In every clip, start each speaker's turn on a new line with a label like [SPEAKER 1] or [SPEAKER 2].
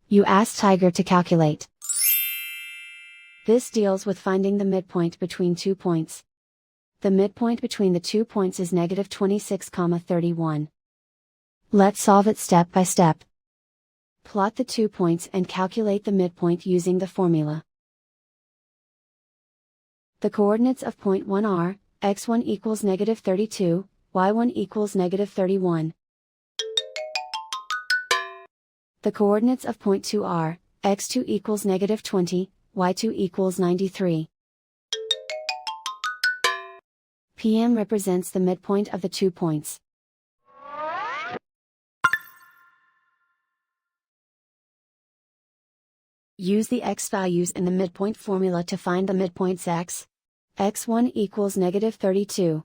[SPEAKER 1] You ask Tiger to calculate. This deals with finding the midpoint between 2 points. The midpoint between the 2 points is negative 26,31. Let's solve it step by step. Plot the 2 points and calculate the midpoint using the formula. The coordinates of point 1 are, x1 equals negative 32, y1 equals negative 31. The coordinates of point 2 are, x2 equals negative 20, y2 equals 93. PM represents the midpoint of the 2 points. Use the x values in the midpoint formula to find the midpoints x. x1 equals negative 32.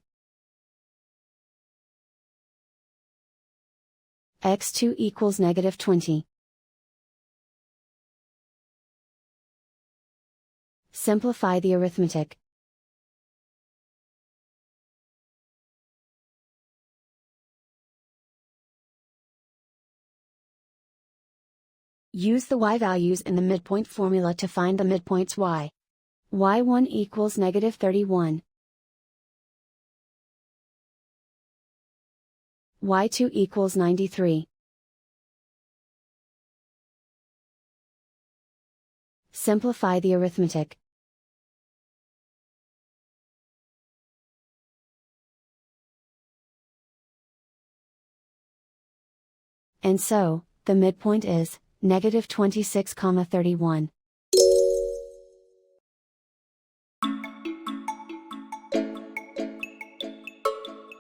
[SPEAKER 1] x2 equals negative 20. Simplify the arithmetic. Use the y values in the midpoint formula to find the midpoints y. y1 equals negative 31. y2 equals 93. Simplify the arithmetic. And so, the midpoint is negative 26,31.